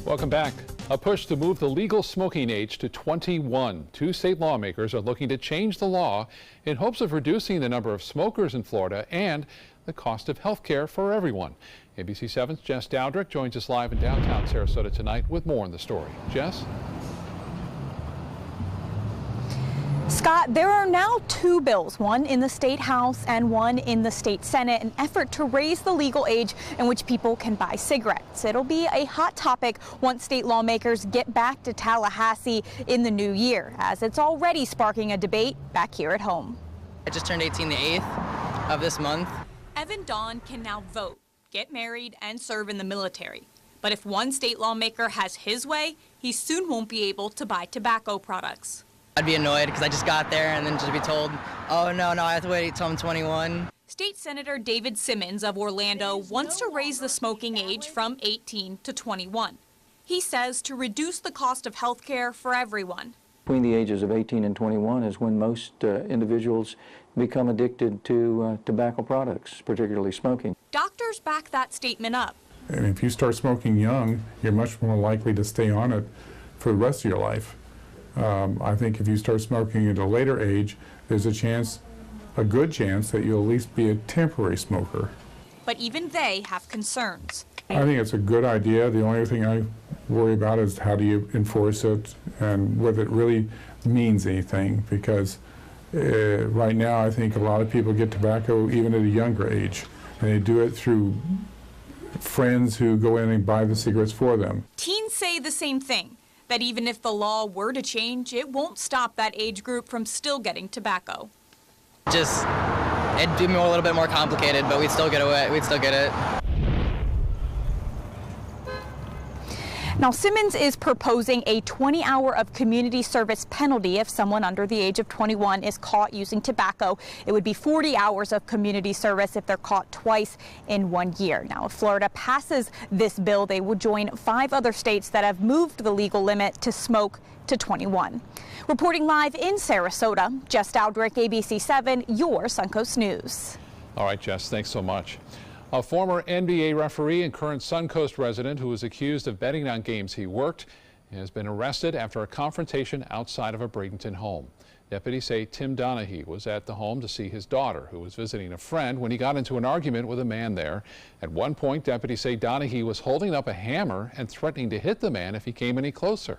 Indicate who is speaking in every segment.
Speaker 1: Welcome back. A push to move the legal smoking age to 21. Two state lawmakers are looking to change the law in hopes of reducing the number of smokers in Florida and the cost of health care for everyone. ABC 7's Jess Dowdrick joins us live in downtown Sarasota tonight with more on the story. Jess?
Speaker 2: Scott, there are now two bills, one in the State House and one in the State Senate, an effort to raise the legal age in which people can buy cigarettes. It'll be a hot topic once state lawmakers get back to Tallahassee in the new year, as it's already sparking a debate back here at home.
Speaker 3: I just turned 18 the 8th of this month.
Speaker 2: Evan Dawn can now vote, get married, and serve in the military. But if one state lawmaker has his way, he soon won't be able to buy tobacco products.
Speaker 3: I'd be annoyed because I just got there and then just be told, oh, no, I have to wait until I'm 21.
Speaker 2: State Senator David Simmons of Orlando wants to raise the smoking age from 18 to 21. He says to reduce the cost of health care for everyone.
Speaker 4: Between the ages of 18 and 21 is when most individuals become addicted to tobacco products, particularly smoking.
Speaker 2: Doctors back that statement up.
Speaker 5: And if you start smoking young, you're much more likely to stay on it for the rest of your life. I think if you start smoking at a later age, there's a good chance that you'll at least be a temporary smoker.
Speaker 2: But even they have concerns.
Speaker 5: I think it's a good idea. The only thing I worry about is how do you enforce it and whether it really means anything, because right now I think a lot of people get tobacco even at a younger age, and they do it through friends who go in and buy the cigarettes for them.
Speaker 2: Teens say the same thing, that even if the law were to change, it won't stop that age group from still getting tobacco.
Speaker 3: It'd be a little bit more complicated, but we'd still get it.
Speaker 2: Now, Simmons is proposing a 20-hour of community service penalty if someone under the age of 21 is caught using tobacco. It would be 40 hours of community service if they're caught twice in 1 year. Now, if Florida passes this bill, they would join 5 other states that have moved the legal limit to smoke to 21. Reporting live in Sarasota, Jess Dowdrick, ABC 7, your Suncoast News.
Speaker 1: All right, Jess, thanks so much. A former NBA referee and current Suncoast resident who was accused of betting on games he worked has been arrested after a confrontation outside of a Bradenton home. Deputies say Tim Donahue was at the home to see his daughter, who was visiting a friend, when he got into an argument with a man there. At one point, deputies say Donahue was holding up a hammer and threatening to hit the man if he came any closer.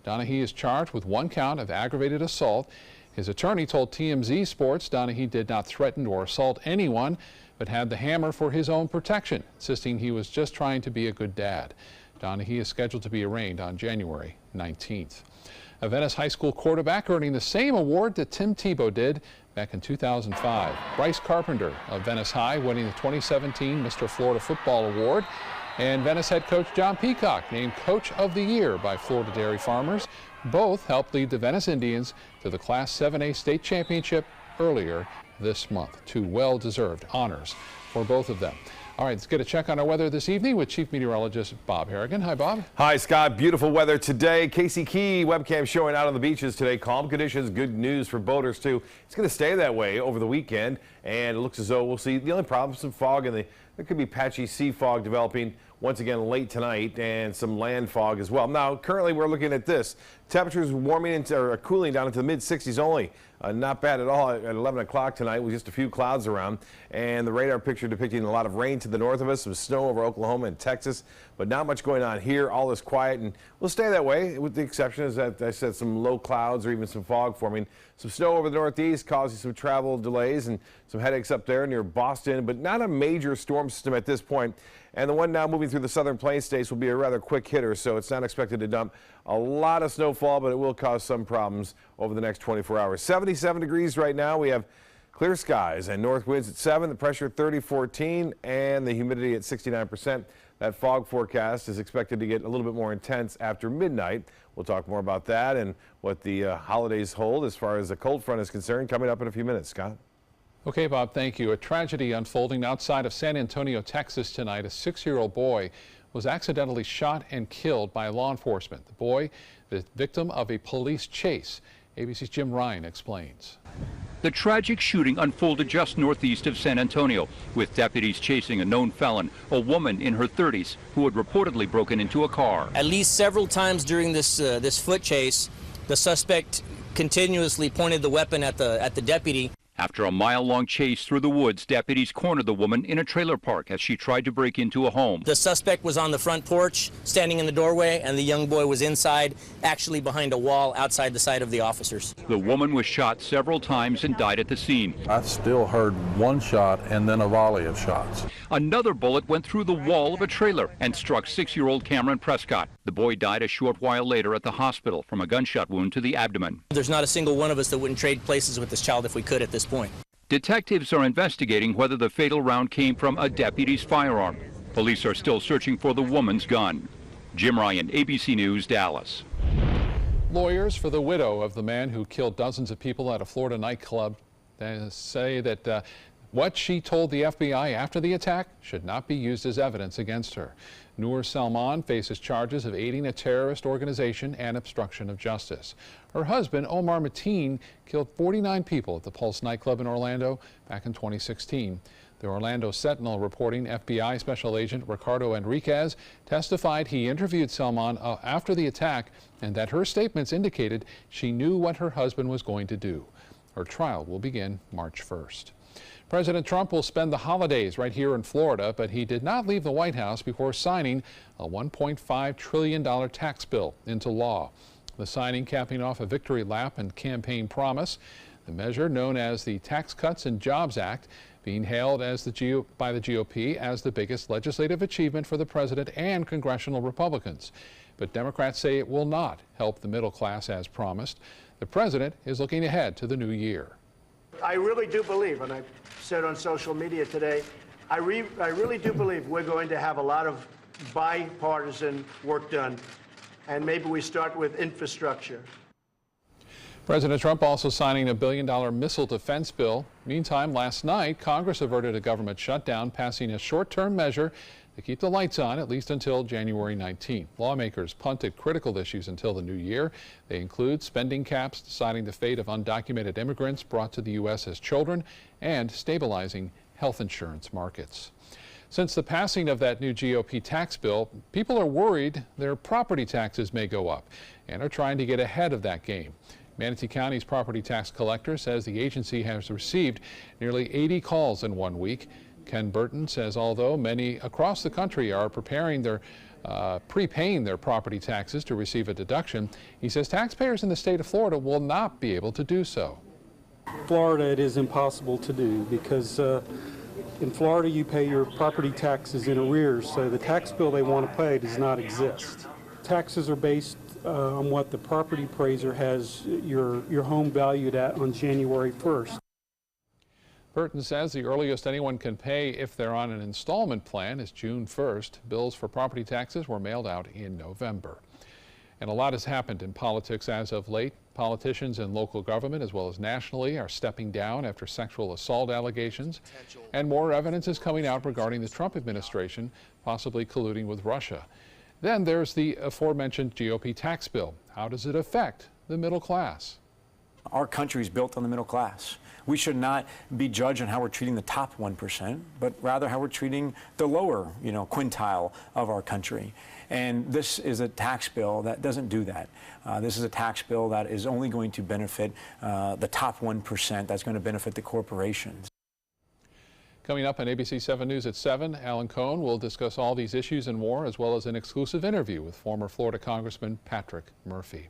Speaker 1: Donahue is charged with 1 count of aggravated assault. His attorney told TMZ Sports Donahue did not threaten or assault anyone, but had the hammer for his own protection, insisting he was just trying to be a good dad. Donahue is scheduled to be arraigned on January 19th. A Venice High School quarterback earning the same award that Tim Tebow did back in 2005. Bryce Carpenter of Venice High winning the 2017 Mr. Florida Football Award. And Venice head coach John Peacock named Coach of the Year by Florida Dairy Farmers. Both helped lead the Venice Indians to the Class 7A state championship earlier this month. 2 well-deserved honors for both of them. All right, let's get a check on our weather this evening with Chief Meteorologist Bob Harrigan. Hi, Bob.
Speaker 6: Hi, Scott. Beautiful weather today. Casey Key webcam showing out on the beaches today. Calm conditions, good news for boaters, too. It's going to stay that way over the weekend, and it looks as though we'll see the only problem, some fog, and there could be patchy sea fog developing once again late tonight, and some land fog as well. Now, currently we're looking at this. Temperatures warming into, or cooling down into the mid-60s only. Not bad at all at 11 o'clock tonight with just a few clouds around. And the radar picture depicting a lot of rain to the north of us, some snow over Oklahoma and Texas, but not much going on here. All is quiet, and we'll stay that way with the exception, as I said, some low clouds or even some fog forming. Some snow over the northeast causing some travel delays and some headaches up there near Boston, but not a major storm system at this point. And the one now moving through the southern plains states will be a rather quick hitter, so it's not expected to dump a lot of snowfall, but it will cause some problems over the next 24 hours. 77 degrees right now. We have clear skies and north winds at 7, the pressure 30-14, and the humidity at 69%. That fog forecast is expected to get a little bit more intense after midnight. We'll talk more about that and what the holidays hold as far as the cold front is concerned coming up in a few minutes. Scott?
Speaker 1: Okay, Bob, thank you. A tragedy unfolding outside of San Antonio, Texas tonight. A 6-year-old boy was accidentally shot and killed by law enforcement. The boy, the victim of a police chase. ABC's Jim Ryan explains.
Speaker 7: The tragic shooting unfolded just northeast of San Antonio, with deputies chasing a known felon, a woman in her 30s, who had reportedly broken into a car.
Speaker 8: At least several times during this foot chase, the suspect continuously pointed the weapon at the deputy.
Speaker 7: After a mile-long chase through the woods, deputies cornered the woman in a trailer park as she tried to break into a home.
Speaker 8: The suspect was on the front porch, standing in the doorway, and the young boy was inside, actually behind a wall outside the sight of the officers.
Speaker 7: The woman was shot several times and died at the scene.
Speaker 9: I still heard one shot and then a volley of shots.
Speaker 7: Another bullet went through the wall of a trailer and struck 6-year-old Cameron Prescott. The boy died a short while later at the hospital from a gunshot wound to the abdomen.
Speaker 8: There's not a single one of us that wouldn't trade places with this child if we could at this point.
Speaker 7: Detectives are investigating whether the fatal round came from a deputy's firearm. Police are still searching for the woman's gun. Jim Ryan, ABC News, Dallas.
Speaker 1: Lawyers for the widow of the man who killed dozens of people at a Florida nightclub say that what she told the FBI after the attack should not be used as evidence against her. Noor Salman faces charges of aiding a terrorist organization and obstruction of justice. Her husband, Omar Mateen, killed 49 people at the Pulse nightclub in Orlando back in 2016. The Orlando Sentinel reporting FBI Special Agent Ricardo Enriquez testified he interviewed Salman after the attack and that her statements indicated she knew what her husband was going to do. Her trial will begin March 1st. President Trump will spend the holidays right here in Florida, but he did not leave the White House before signing a $1.5 trillion tax bill into law. The signing capping off a victory lap and campaign promise. The measure, known as the Tax Cuts and Jobs Act, being hailed as by the GOP as the biggest legislative achievement for the president and congressional Republicans. But Democrats say it will not help the middle class as promised. The president is looking ahead to the new year.
Speaker 10: I really do believe, and I said on social media today, I really do believe we're going to have a lot of bipartisan work done, and maybe we start with infrastructure.
Speaker 1: President Trump also signing a $1 billion missile defense bill. Meantime, last night, Congress averted a government shutdown, passing a short-term measure to keep the lights on at least until January 19th. Lawmakers punted critical issues until the new year. They include spending caps, deciding the fate of undocumented immigrants brought to the U.S. as children, and stabilizing health insurance markets. Since the passing of that new GOP tax bill, people are worried their property taxes may go up and are trying to get ahead of that game. Manatee County's property tax collector says the agency has received nearly 80 calls in 1 week. Ken Burton says although many across the country are prepaying their property taxes to receive a deduction, he says taxpayers in the state of Florida will not be able to do so.
Speaker 11: Florida, it is impossible to do because in Florida you pay your property taxes in arrears, so the tax bill they want to pay does not exist. Taxes are based on what the property appraiser has your home valued at on January 1st.
Speaker 1: Burton says the earliest anyone can pay if they're on an installment plan is June 1st. Bills for property taxes were mailed out in November. And a lot has happened in politics as of late. Politicians in local government as well as nationally are stepping down after sexual assault allegations. And more evidence is coming out regarding the Trump administration possibly colluding with Russia. Then there's the aforementioned GOP tax bill. How does it affect the middle class?
Speaker 12: Our country is built on the middle class. We should not be judged on how we're treating the top 1%, but rather how we're treating the lower, quintile of our country. And this is a tax bill that doesn't do that. This is a tax bill that is only going to benefit the top 1%. That's going to benefit the corporations.
Speaker 1: Coming up on ABC 7 News at 7, Alan Cohn will discuss all these issues and more, as well as an exclusive interview with former Florida Congressman Patrick Murphy.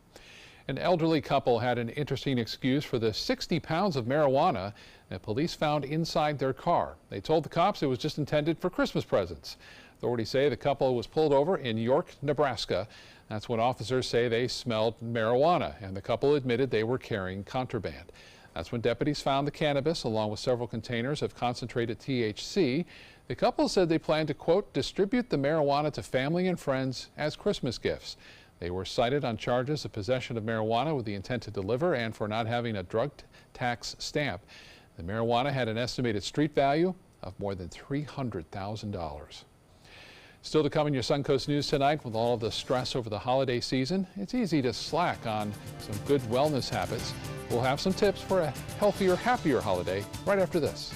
Speaker 1: An elderly couple had an interesting excuse for the 60 pounds of marijuana that police found inside their car. They told the cops it was just intended for Christmas presents. Authorities say the couple was pulled over in York, Nebraska. That's when officers say they smelled marijuana, and the couple admitted they were carrying contraband. That's when deputies found the cannabis along with several containers of concentrated THC. The couple said they planned to, quote, distribute the marijuana to family and friends as Christmas gifts. They were cited on charges of possession of marijuana with the intent to deliver and for not having a drug tax stamp. The marijuana had an estimated street value of more than $300,000. Still to come in your Suncoast News tonight, with all of the stress over the holiday season, it's easy to slack on some good wellness habits. We'll have some tips for a healthier, happier holiday right after this.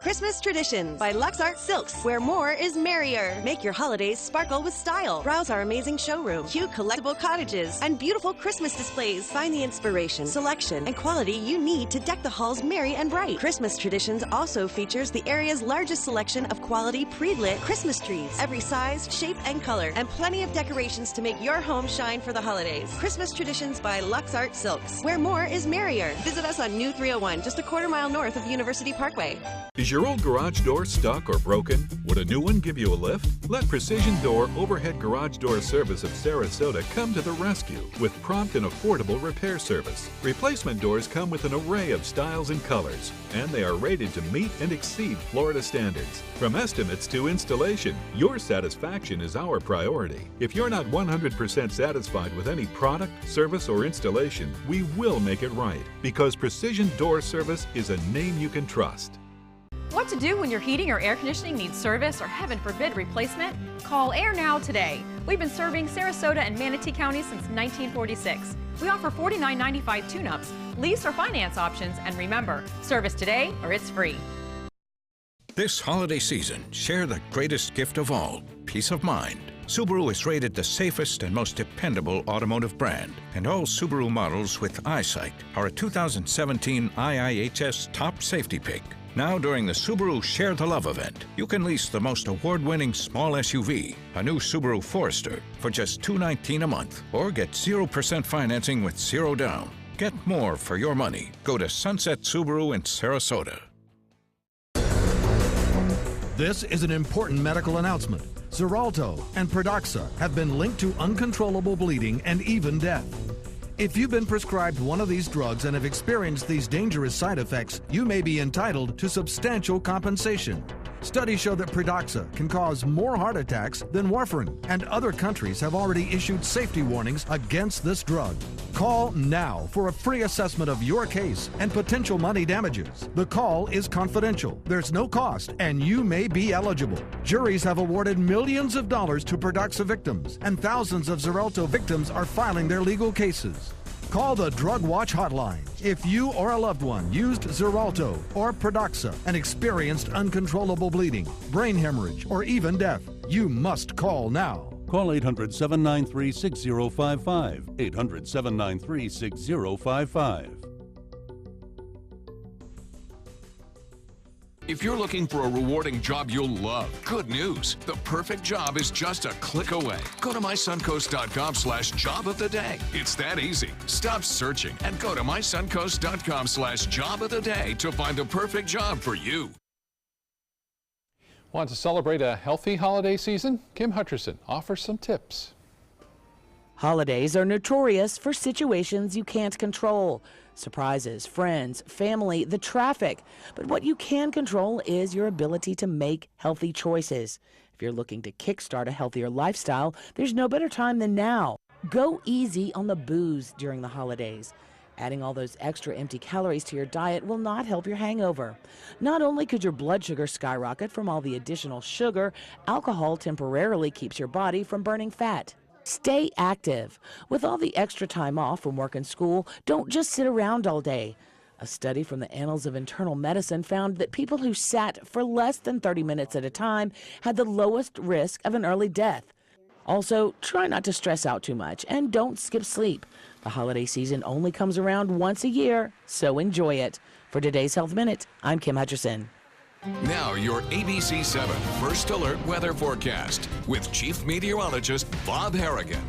Speaker 13: Christmas Traditions by Lux Art Silks, where more is merrier. Make your holidays sparkle with style. Browse our amazing showroom, cute collectible cottages, and beautiful Christmas displays. Find the inspiration, selection, and quality you need to deck the halls merry and bright. Christmas Traditions also features the area's largest selection of quality pre-lit Christmas trees, every size, shape, and color, and plenty of decorations to make your home shine for the holidays. Christmas Traditions by Lux Art Silks, where more is merrier. Visit us on New 301, just a quarter-mile north of University Parkway.
Speaker 14: Is your old garage door stuck or broken? Would a new one give you a lift? Let Precision Door Overhead Garage Door Service of Sarasota come to the rescue with prompt and affordable repair service. Replacement doors come with an array of styles and colors, and they are rated to meet and exceed Florida standards. From estimates to installation, your satisfaction is our priority. If you're not 100% satisfied with any product, service, or installation, we will make it right, because Precision Door Service is a name you can trust.
Speaker 15: What to do when your heating or air conditioning needs service or, heaven forbid, replacement? Call Air Now today. We've been serving Sarasota and Manatee County since 1946. We offer $49.95 tune-ups, lease or finance options, and remember, service today or it's free.
Speaker 16: This holiday season, share the greatest gift of all, peace of mind. Subaru is rated the safest and most dependable automotive brand, and all Subaru models with EyeSight are a 2017 IIHS top safety pick. Now during the Subaru Share the Love event, you can lease the most award-winning small SUV, a new Subaru Forester, for just $219 a month, or get 0% financing with zero down. Get more for your money. Go to Sunset Subaru in Sarasota.
Speaker 17: This is an important medical announcement. Xarelto and Pradaxa have been linked to uncontrollable bleeding and even death. If you've been prescribed one of these drugs and have experienced these dangerous side effects, you may be entitled to substantial compensation. Studies show that Pradaxa can cause more heart attacks than warfarin, and other countries have already issued safety warnings against this drug. Call now for a free assessment of your case and potential money damages. The call is confidential, there's no cost, and you may be eligible. Juries have awarded millions of dollars to Pradaxa victims, and thousands of Xarelto victims are filing their legal cases. Call the Drug Watch hotline. If you or a loved one used Xarelto or Pradaxa and experienced uncontrollable bleeding, brain hemorrhage, or even death, you must call now.
Speaker 18: Call 800-793-6055. 800-793-6055.
Speaker 19: If you're looking for a rewarding job you'll love, good news. The perfect job is just a click away. Go to mysuncoast.com/job of the day. It's that easy. Stop searching and go to mysuncoast.com/job of the day to find the perfect job for you.
Speaker 1: Want to celebrate a healthy holiday season? Kim Hutcherson offers some tips.
Speaker 20: Holidays are notorious for situations you can't control. Surprises, friends, family, the traffic. But what you can control is your ability to make healthy choices. If you're looking to kickstart a healthier lifestyle, there's no better time than now. Go easy on the booze during the holidays. Adding all those extra empty calories to your diet will not help your hangover. Not only could your blood sugar skyrocket from all the additional sugar, alcohol temporarily keeps your body from burning fat. Stay active. With all the extra time off from work and school, don't just sit around all day. A study from the Annals of Internal Medicine found that people who sat for less than 30 minutes at a time had the lowest risk of an early death. Also, try not to stress out too much and don't skip sleep. The holiday season only comes around once a year, so enjoy it. For today's Health Minute, I'm Kim Hutcherson.
Speaker 19: Now your ABC7 First Alert Weather Forecast with Chief Meteorologist Bob Harrigan.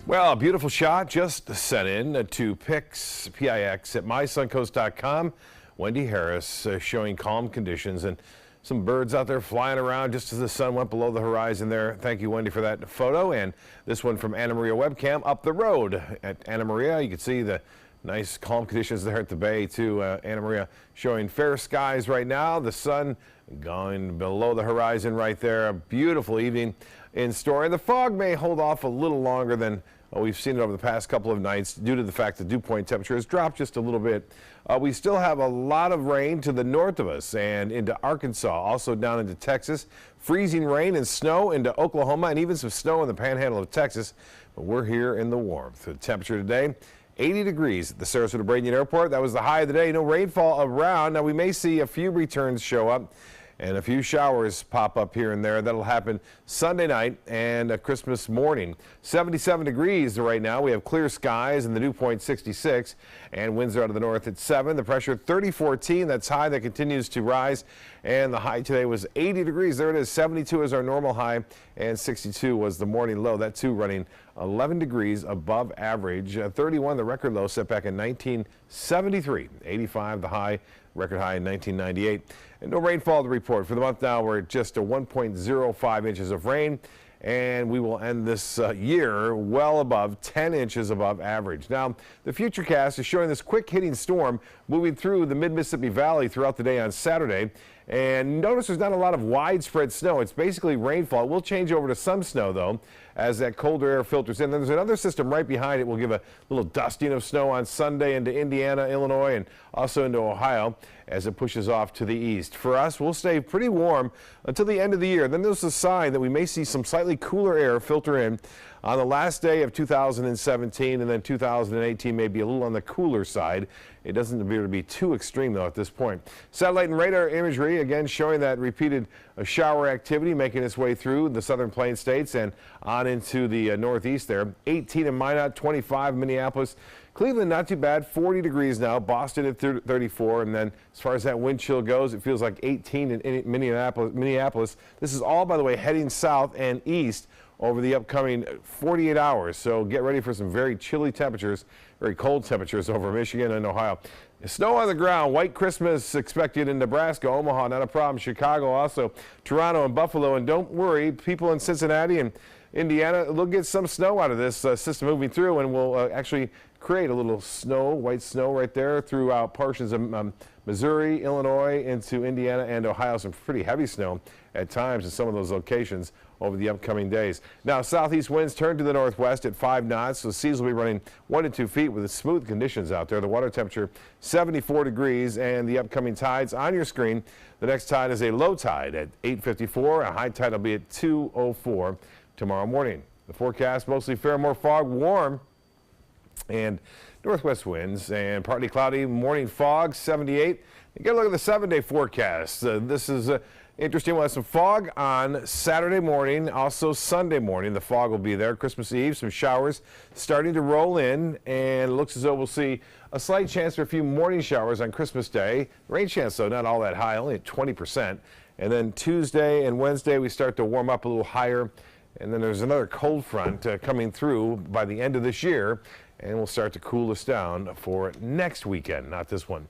Speaker 6: Well, a beautiful shot just sent in to PIX at mysuncoast.com. Wendy Harris showing calm conditions and some birds out there flying around just as the sun went below the horizon there. Thank you, Wendy, for that photo. And this one from Anna Maria webcam up the road at Anna Maria. You can see the nice calm conditions there at the bay too. Anna Maria showing fair skies right now. The sun going below the horizon right there. A beautiful evening in store. And the fog may hold off a little longer than We've seen it over the past couple of nights due to the fact that dew point temperature has dropped just a little bit. We still have a lot of rain to the north of us and into Arkansas, also down into Texas. Freezing rain and snow into Oklahoma and even some snow in the panhandle of Texas. But we're here in the warmth. The temperature today, 80 degrees at the Sarasota Bradenton Airport. That was the high of the day. No rainfall around. Now we may see a few returns show up and a few showers pop up here and there. That'll happen Sunday night and Christmas morning. 77 degrees right now. We have clear skies and the dew point 66 and winds are out of the north at 7. The pressure 3014. That's high. That continues to rise. And the high today was 80 degrees. There it is. 72 is our normal high and 62 was the morning low. That too running 11 degrees above average. 31 the record low set back in 1973. 85 the high. Record high in 1998. And no rainfall to report for the month now. We're at just a 1.05 inches of rain, and we will end this year well above 10 inches above average. Now, the Futurecast is showing this quick hitting storm moving through the mid-Mississippi Valley throughout the day on Saturday. And notice there's not a lot of widespread snow. It's basically rainfall. It will change over to some snow, though, as that colder air filters in. Then there's another system right behind it. We'll give a little dusting of snow on Sunday into Indiana, Illinois, and also into Ohio as it pushes off to the east. For us, we'll stay pretty warm until the end of the year. Then there's a sign that we may see some slightly cooler air filter in on the last day of 2017, and then 2018 may be a little on the cooler side. It doesn't appear to be too extreme, though, at this point. Satellite and radar imagery, again, showing that repeated shower activity making its way through the southern plain states and on into the northeast there. 18 in Minot, 25 in Minneapolis. Cleveland, not too bad, 40 degrees now. Boston at 34. And then as far as that wind chill goes, it feels like 18 in Minneapolis. This is all, by the way, heading south and east over the upcoming 48 hours. So get ready for some very chilly temperatures, very cold temperatures over Michigan and Ohio. Snow on the ground, white Christmas expected in Nebraska, Omaha, not a problem. Chicago also, Toronto and Buffalo. And don't worry, people in Cincinnati and Indiana, they'll get some snow out of this system moving through, and we'll actually create a little snow, white snow right there throughout portions of Missouri, Illinois, into Indiana and Ohio. Some pretty heavy snow at times in some of those locations over the upcoming days. Now, southeast winds turn to the northwest at 5 knots, so seas will be running 1 to 2 feet with smooth conditions out there. The water temperature 74 degrees, and the upcoming tides on your screen. The next tide is a low tide at 8:54. A high tide will be at 2:04 tomorrow morning. The forecast mostly fair, more fog, warm, and northwest winds and partly cloudy, morning fog, 78. You get a look at the 7-day forecast. This is interesting. We'll have some fog on Saturday morning, also Sunday morning. The fog will be there. Christmas Eve, some showers starting to roll in, and it looks as though we'll see a slight chance for a few morning showers on Christmas Day. Rain chance, though, not all that high, only at 20%. And then Tuesday and Wednesday, we start to warm up a little higher. And then there's another cold front coming through by the end of this year, and we'll start to cool us down for next weekend, not this one.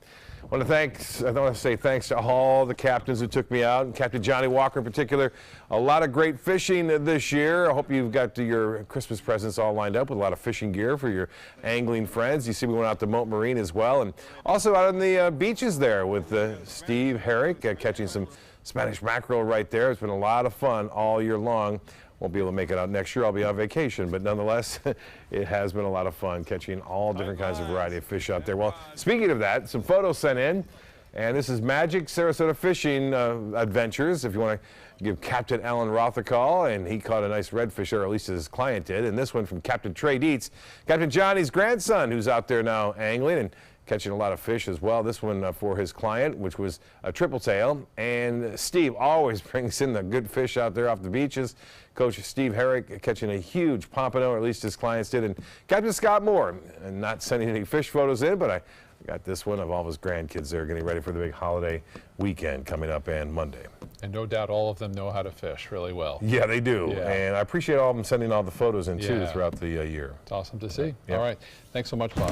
Speaker 6: I want to say thanks to all the captains who took me out, and Captain Johnny Walker in particular. A lot of great fishing this year. I hope you've got your Christmas presents all lined up with a lot of fishing gear for your angling friends. You see we went out to Moat Marine as well, and also out on the beaches there with Steve Herrick catching some Spanish mackerel right there. It's been a lot of fun all year long. Won't be able to make it out next year. I'll be on vacation, but nonetheless, it has been a lot of fun catching all different kinds of variety of fish out there. Well, speaking of that, some photos sent in, and this is Magic Sarasota Fishing Adventures. If you want to give Captain Alan Roth a call, and he caught a nice redfish, or at least his client did. And this one from Captain Trey Dietz, Captain Johnny's grandson, who's out there now angling and catching a lot of fish as well. This one for his client, which was a triple tail. And Steve always brings in the good fish out there off the beaches. Coach Steve Herrick catching a huge pompano, or at least his clients did. And Captain Scott Moore, and not sending any fish photos in, but I got this one of all of his grandkids there getting ready for the big holiday weekend coming up and Monday.
Speaker 1: And no doubt all of them know how to fish really well.
Speaker 6: Yeah, they do.
Speaker 1: Yeah.
Speaker 6: And I appreciate all of them sending all the photos in too throughout the year.
Speaker 1: It's awesome to see.
Speaker 6: Yeah.
Speaker 1: All right. Thanks so much, Bob.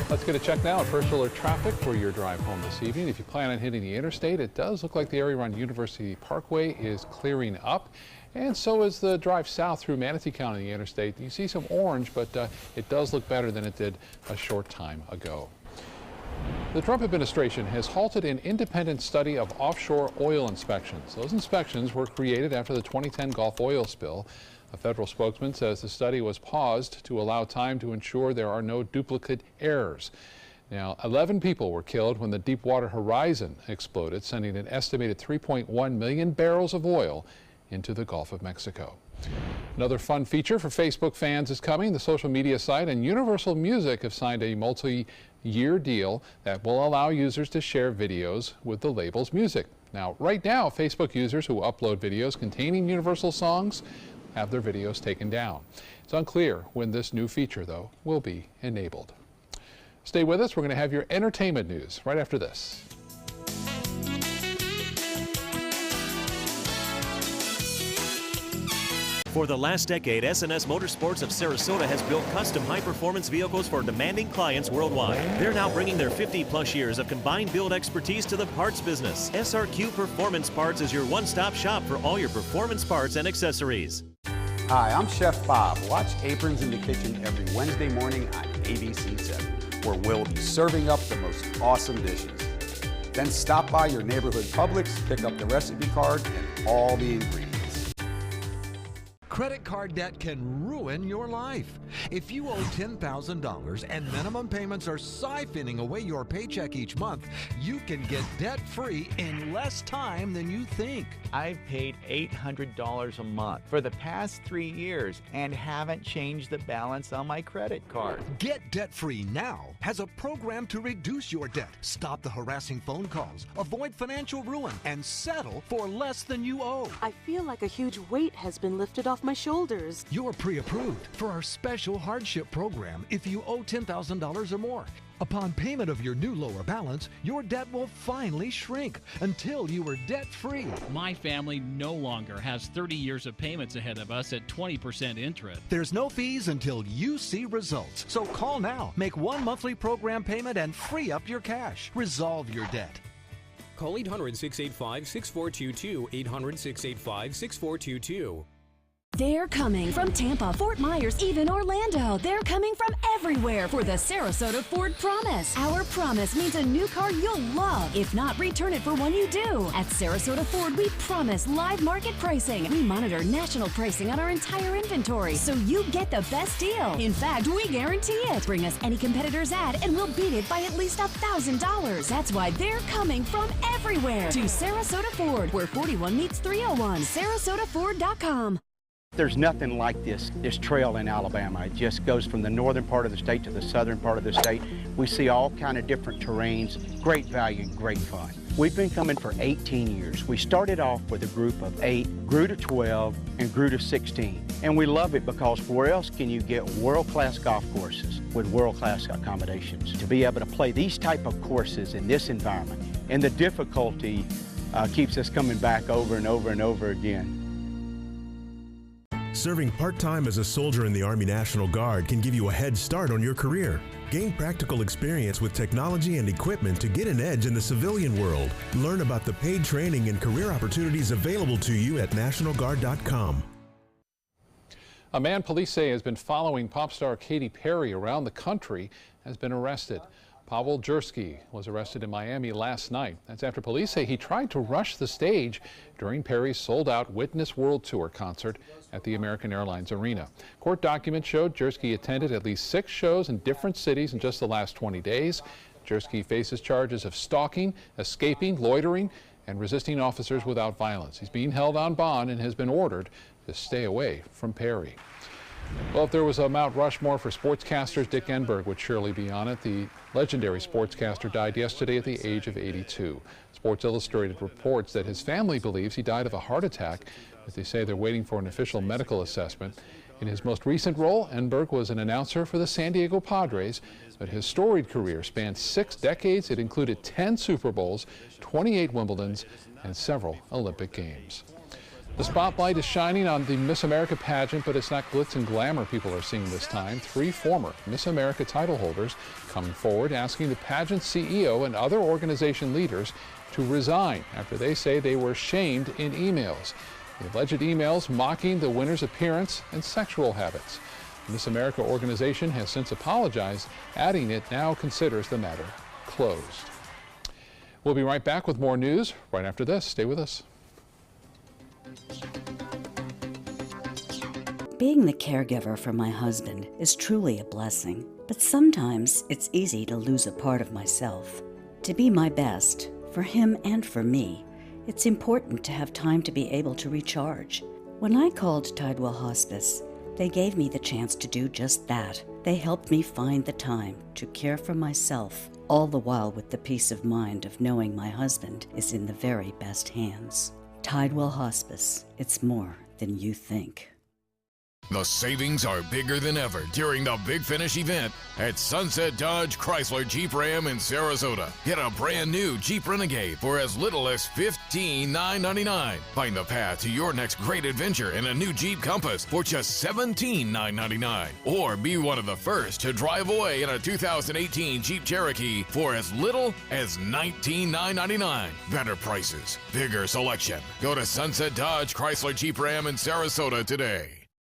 Speaker 1: Let's get a check now at First Alert Traffic for your drive home this evening. If you plan on hitting the interstate, it does look like the area around University Parkway is clearing up. And so is the drive south through Manatee County, the interstate. You see some orange, but it does look better than it did a short time ago. The Trump administration has halted an independent study of offshore oil inspections. Those inspections were created after the 2010 Gulf oil spill. A federal spokesman says the study was paused to allow time to ensure there are no duplicate errors. Now, 11 people were killed when the Deepwater Horizon exploded, sending an estimated 3.1 million barrels of oil into the Gulf of Mexico. Another fun feature for Facebook fans is coming. The social media site and Universal Music have signed a multi-year deal that will allow users to share videos with the label's music. Now, right now, Facebook users who upload videos containing Universal songs have their videos taken down. It's unclear when this new feature, though, will be enabled. Stay with us. We're going to have your entertainment news right after this.
Speaker 18: For the last decade, SNS Motorsports of Sarasota has built custom high-performance vehicles for demanding clients worldwide. They're now bringing their 50-plus years of combined build expertise to the parts business. SRQ Performance Parts is your one-stop shop for all your performance parts and accessories.
Speaker 21: Hi, I'm Chef Bob. Watch Aprons in the Kitchen every Wednesday morning on ABC 7, where we'll be serving up the most awesome dishes. Then stop by your neighborhood Publix, pick up the recipe card and all the ingredients.
Speaker 17: Credit card debt can ruin your life. If you owe $10,000 and minimum payments are siphoning away your paycheck each month, you can get debt-free in less time than you think.
Speaker 22: I've paid $800 a month for the past 3 years and haven't changed the balance on my credit card.
Speaker 17: Get debt-free now has a program to reduce your debt, stop the harassing phone calls, avoid financial ruin, and settle for less than you owe.
Speaker 23: I feel like a huge weight has been lifted off my shoulders.
Speaker 17: You're pre-approved for our special hardship program if you owe $10,000 or more. Upon payment of your new lower balance, your debt will finally shrink until you are debt-free.
Speaker 24: My family no longer has 30 years of payments ahead of us at 20% interest.
Speaker 17: There's no fees until you see results. So call now, make one monthly program payment, and free up your cash. Resolve your debt.
Speaker 25: Call 800-685-6422, 800-685-6422.
Speaker 26: They're coming from Tampa, Fort Myers, even Orlando. They're coming from everywhere for the Sarasota Ford Promise. Our promise means a new car you'll love. If not, return it for one you do. At Sarasota Ford, we promise live market pricing. We monitor national pricing on our entire inventory, so you get the best deal. In fact, we guarantee it. Bring us any competitor's ad, and we'll beat it by at least $1,000. That's why they're coming from everywhere to Sarasota Ford, where 41 meets 301. SarasotaFord.com.
Speaker 27: There's nothing like this trail in Alabama. It just goes from the northern part of the state to the southern part of the state. We see all kind of different terrains, great value, great fun. We've been coming for 18 years. We started off with a group of 8, grew to 12, and grew to 16. And we love it because where else can you get world-class golf courses with world-class accommodations? To be able to play these type of courses in this environment, and the difficulty keeps us coming back over and over and over again.
Speaker 28: Serving part-time as a soldier in the Army National Guard can give you a head start on your career. Gain practical experience with technology and equipment to get an edge in the civilian world. Learn about the paid training and career opportunities available to you at NationalGuard.com.
Speaker 1: A man police say has been following pop star Katy Perry around the country has been arrested. Pavel Jersky was arrested in Miami last night. That's after police say he tried to rush the stage during Perry's sold-out Witness World Tour concert at the American Airlines Arena. Court documents showed Jersky attended at least 6 shows in different cities in just the last 20 days. Jersky faces charges of stalking, escaping, loitering, and resisting officers without violence. He's being held on bond and has been ordered to stay away from Perry. Well, if there was a Mount Rushmore for sportscasters, Dick Enberg would surely be on it. The legendary sportscaster died yesterday at the age of 82. Sports Illustrated reports that his family believes he died of a heart attack, but they say they're waiting for an official medical assessment. In his most recent role, Enberg was an announcer for the San Diego Padres, but his storied career spanned 6 decades. It included 10 Super Bowls, 28 Wimbledons, and several Olympic Games. The spotlight is shining on the Miss America pageant, but it's not glitz and glamour people are seeing this time. 3 former Miss America title holders coming forward asking the pageant CEO and other organization leaders to resign after they say they were shamed in emails. The alleged emails mocking the winner's appearance and sexual habits. The Miss America organization has since apologized, adding it now considers the matter closed. We'll be right back with more news right after this. Stay with us.
Speaker 2: Being the caregiver for my husband is truly a blessing, but sometimes it's easy to lose a part of myself. To be my best, for him and for me, it's important to have time to be able to recharge. When I called Tidewell Hospice, they gave me the chance to do just that. They helped me find the time to care for myself, all the while with the peace of mind of knowing my husband is in the very best hands. Tidewell Hospice, it's more than you think.
Speaker 3: The savings are bigger than ever during the Big Finish event at Sunset Dodge Chrysler Jeep Ram in Sarasota. Get a brand new Jeep Renegade for as little as $15,999. Find the path to your next great adventure in a new Jeep Compass for just $17,999. Or be one of the first to drive away in a 2018 Jeep Cherokee for as little as $19,999. Better prices, bigger selection. Go to Sunset Dodge Chrysler Jeep Ram in Sarasota today.